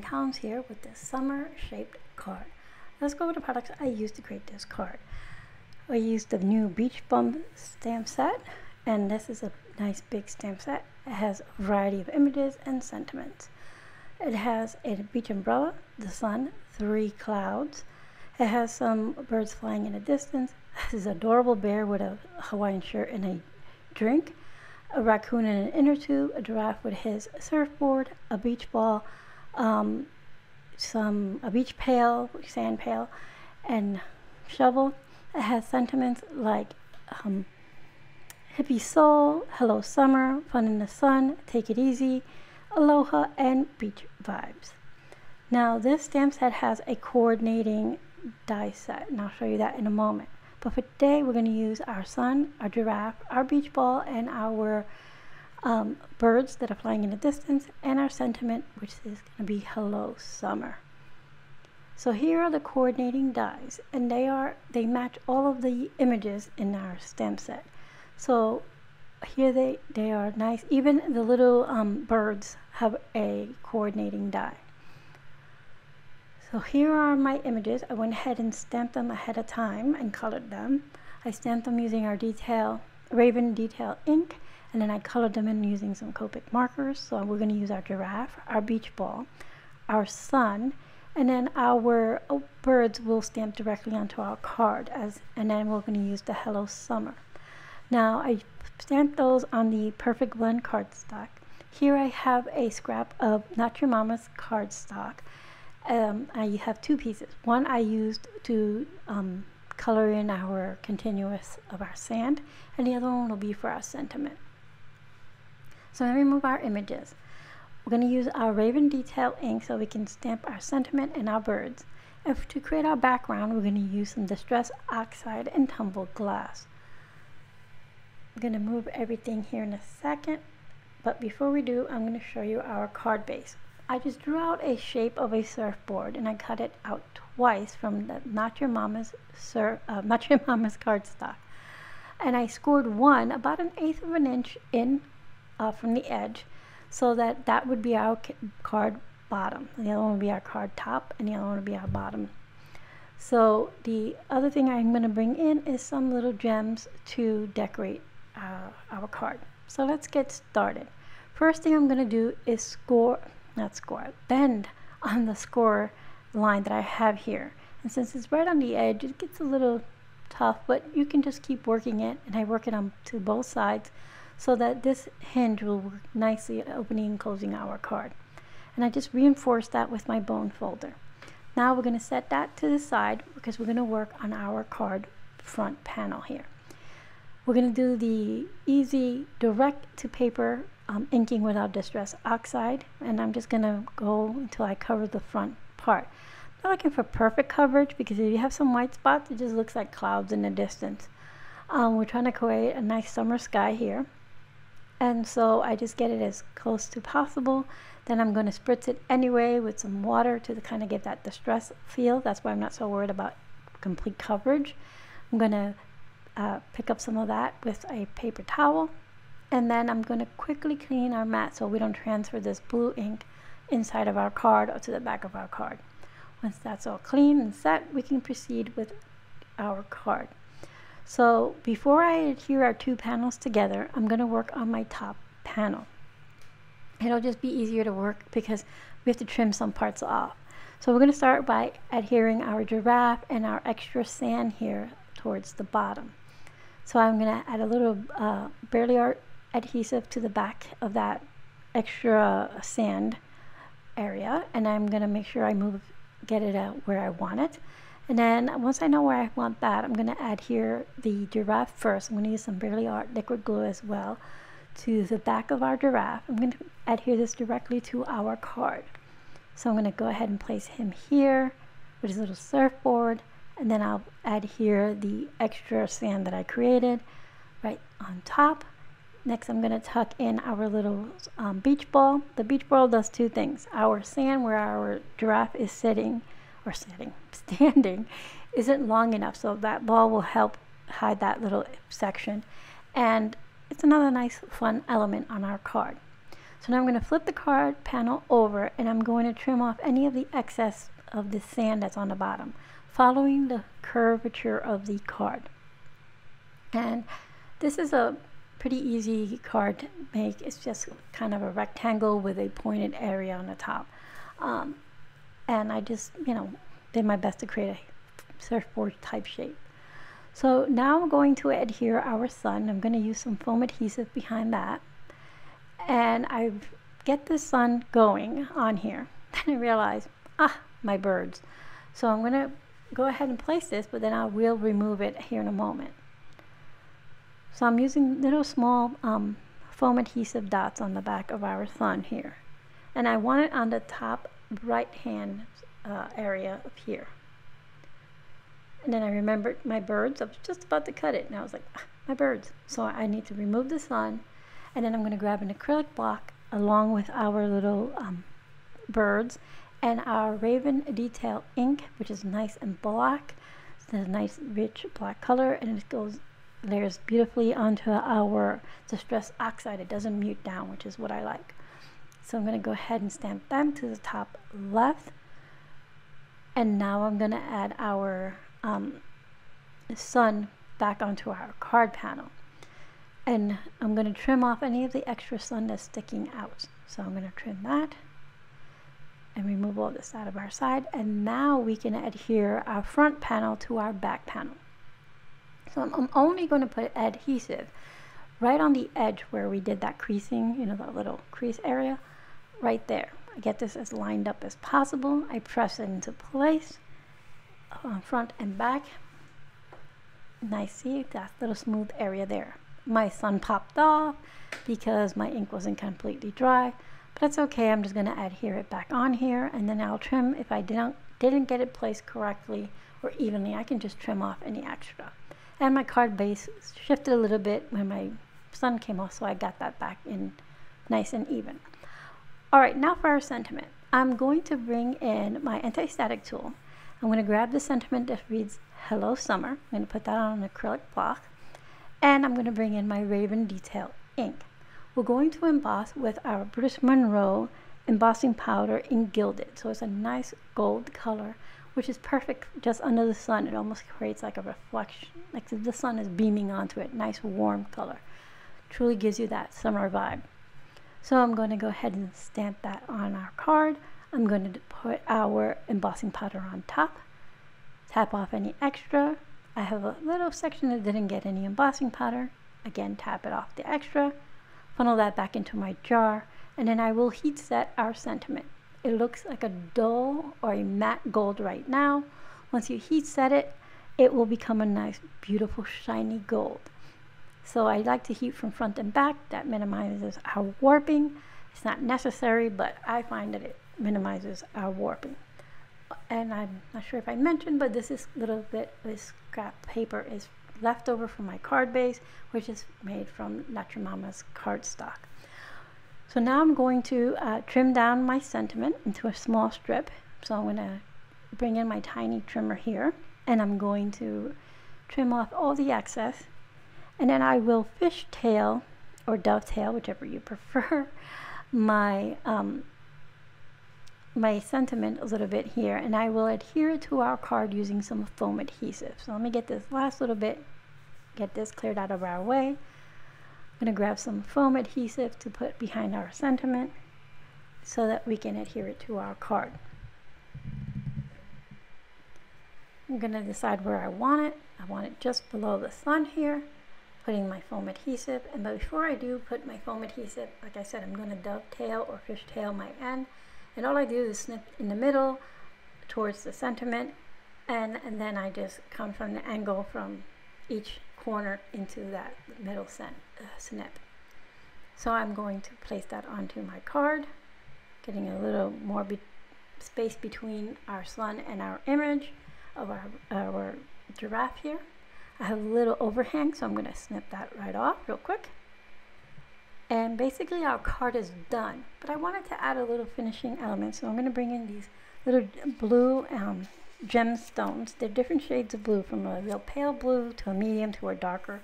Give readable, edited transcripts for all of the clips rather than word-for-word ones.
pounds here with this summer shaped card. Let's go over the products I used to create this card. I used the new Beach Bum stamp set, and this is a nice big stamp set. It has a variety of images and sentiments. It has a beach umbrella, the sun, 3 clouds. It has some birds flying in the distance. This is an adorable bear with a Hawaiian shirt and a drink, a raccoon in an inner tube, a giraffe with his surfboard, a beach ball, a beach pail, sand pail, and shovel. It has sentiments like hippie soul, hello summer, fun in the sun, take it easy, aloha, and beach vibes. Now this stamp set has a coordinating die set, and I'll show you that in a moment. But for today, we're going to use our sun, our giraffe, our beach ball, and our birds that are flying in the distance, and our sentiment, which is going to be hello summer. So here are the coordinating dies, and they match all of the images in our stamp set. So here they are nice. Even the little birds have a coordinating die. So here are my images. I went ahead and stamped them ahead of time and colored them. I stamped them using our Raven Detail ink, and then I colored them in using some Copic markers. So we're going to use our giraffe, our beach ball, our sun, and then our birds will stamp directly onto our card, and then we're going to use the hello summer. Now I stamped those on the Perfect Blend cardstock. Here I have a scrap of Not Your Mama's cardstock. I have 2 pieces. One I used to color in our continuous of our sand, and the other one will be for our sentiment. So I'm going to remove our images. We're going to use our Raven Detail ink so we can stamp our sentiment and our birds. And to create our background, we're going to use some Distress Oxide and Tumbled glass. I'm going to move everything here in a second, but before we do, I'm going to show you our card base. I just drew out a shape of a surfboard, and I cut it out twice from the Not Your Mama's cardstock. And I scored one about 1/8 of an inch in from the edge, so that would be our card bottom. And the other one would be our card top, and the other one would be our bottom. So the other thing I'm going to bring in is some little gems to decorate our card. So let's get started. First thing I'm going to do is bend on the score line that I have here. And since it's right on the edge, it gets a little tough, but you can just keep working it, and I work it on to both sides so that this hinge will work nicely at opening and closing our card. And I just reinforce that with my bone folder. Now we're going to set that to the side because we're going to work on our card front panel here. We're going to do the easy direct to paper inking without Distress Oxide, and I'm just going to go until I cover the front part. Not looking for perfect coverage, because if you have some white spots, it just looks like clouds in the distance. We're trying to create a nice summer sky here, and so I just get it as close to possible. Then I'm going to spritz it anyway with some water to kind of get that distress feel. That's why I'm not so worried about complete coverage. I'm going to pick up some of that with a paper towel, and then I'm going to quickly clean our mat so we don't transfer this blue ink inside of our card or to the back of our card. Once that's all clean and set, we can proceed with our card. So before I adhere our 2 panels together, I'm going to work on my top panel. It'll just be easier to work because we have to trim some parts off. So we're going to start by adhering our giraffe and our extra sand here towards the bottom. So I'm going to add a little Barely Art adhesive to the back of that extra sand area, and I'm going to make sure I get it out where I want it. And then once I know where I want that, I'm going to adhere the giraffe first. I'm going to use some Barely Art liquid glue as well to the back of our giraffe. I'm going to adhere this directly to our card. So I'm going to go ahead and place him here with his little surfboard, and then I'll adhere the extra sand that I created right on top. Next, I'm going to tuck in our little beach ball. The beach ball does 2 things. Our sand where our giraffe is standing, isn't long enough, so that ball will help hide that little section. And it's another nice fun element on our card. So now I'm going to flip the card panel over, and I'm going to trim off any of the excess of the sand that's on the bottom, following the curvature of the card. And this is a pretty easy card to make. It's just kind of a rectangle with a pointed area on the top. And I just, did my best to create a surfboard type shape. So now I'm going to adhere our sun. I'm going to use some foam adhesive behind that. And I get the sun going on here. Then I realize, my birds. So I'm going to go ahead and place this, but then I will remove it here in a moment. So I'm using little small foam adhesive dots on the back of our sun here. And I want it on the top right hand area up here. And then I remembered my birds. I was just about to cut it, and I was like, my birds. So I need to remove the sun, and then I'm going to grab an acrylic block along with our little birds and our Raven detail ink, which is nice and black. It's a nice rich black color, and it layers beautifully onto our distress oxide. It doesn't mute down, which is what I like. So I'm going to go ahead and stamp them to the top left. And now I'm going to add our sun back onto our card panel. And I'm going to trim off any of the extra sun that's sticking out. So I'm going to trim that and remove all this out of our side. And now we can adhere our front panel to our back panel. So I'm only going to put adhesive right on the edge where we did that creasing, that little crease area, right there. I get this as lined up as possible. I press it into place on front and back. And I see that little smooth area there. My sun popped off because my ink wasn't completely dry, but that's okay. I'm just going to adhere it back on here, and then I'll trim if I didn't get it placed correctly or evenly. I can just trim off any extra. And my card base shifted a little bit when my sun came off, so I got that back in nice and even. All right, now for our sentiment. I'm going to bring in my anti-static tool. I'm going to grab the sentiment that reads, Hello Summer. I'm going to put that on an acrylic block. And I'm going to bring in my Raven detail ink. We're going to emboss with our BrutusMonroe embossing powder in Gilded. So it's a nice gold color, which is perfect just under the sun. It almost creates like a reflection, like the sun is beaming onto it. Nice warm color. Truly gives you that summer vibe. So I'm going to go ahead and stamp that on our card. I'm going to put our embossing powder on top. Tap off any extra. I have a little section that didn't get any embossing powder. Again, tap it off the extra. Funnel that back into my jar. And then I will heat set our sentiment. It looks like a dull or a matte gold right now. Once you heat set it, it will become a nice, beautiful, shiny gold. So I like to heat from front and back. That minimizes our warping. It's not necessary, but I find that it minimizes our warping. And I'm not sure if I mentioned, but this scrap paper is left over from my card base, which is made from Natural Mama's cardstock. So now I'm going to trim down my sentiment into a small strip. So I'm going to bring in my tiny trimmer here, and I'm going to trim off all the excess. And then I will fishtail or dovetail, whichever you prefer, my my sentiment a little bit here, and I will adhere it to our card using some foam adhesive. So let me get this last little bit, get this cleared out of our way. I'm going to grab some foam adhesive to put behind our sentiment so that we can adhere it to our card. I'm going to decide where I want it. I want it just below the sun here, putting my foam adhesive. And before I do put my foam adhesive, like I said, I'm going to dovetail or fishtail my end. And all I do is snip in the middle towards the sentiment, and then I just come from the angle from each corner into that middle snip. So I'm going to place that onto my card, getting a little more space between our sun and our image of our giraffe here. I have a little overhang, so I'm going to snip that right off real quick. And basically our card is done, but I wanted to add a little finishing element, so I'm going to bring in these little blue gemstones. They're different shades of blue, from a real pale blue to a medium to a darker.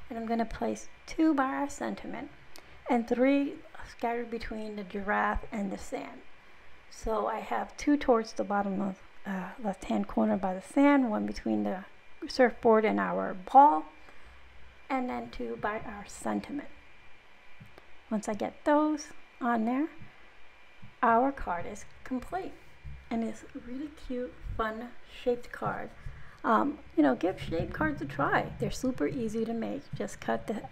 And I'm going to place 2 by our sentiment and 3 scattered between the giraffe and the sand. So I have two towards the bottom of left hand corner by the sand, one between the surfboard and our ball, and then two by our sentiment. Once I get those on there, our card is complete. And it's a really cute, fun shaped card. You know, give shaped cards a try. They're super easy to make. Just cut the,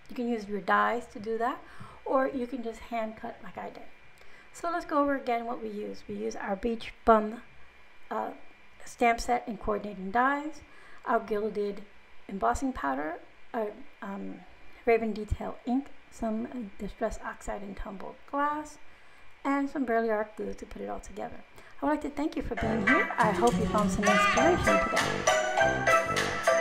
you can use your dies to do that, or you can just hand cut like I did. So let's go over again what we use. We use our Beach Bum stamp set and coordinating dies, our gilded embossing powder, Raven Detail ink, some distress oxide and tumbled glass, and some Burley Art glue to put it all together. I would like to thank you for being here. I hope you found some inspiration today.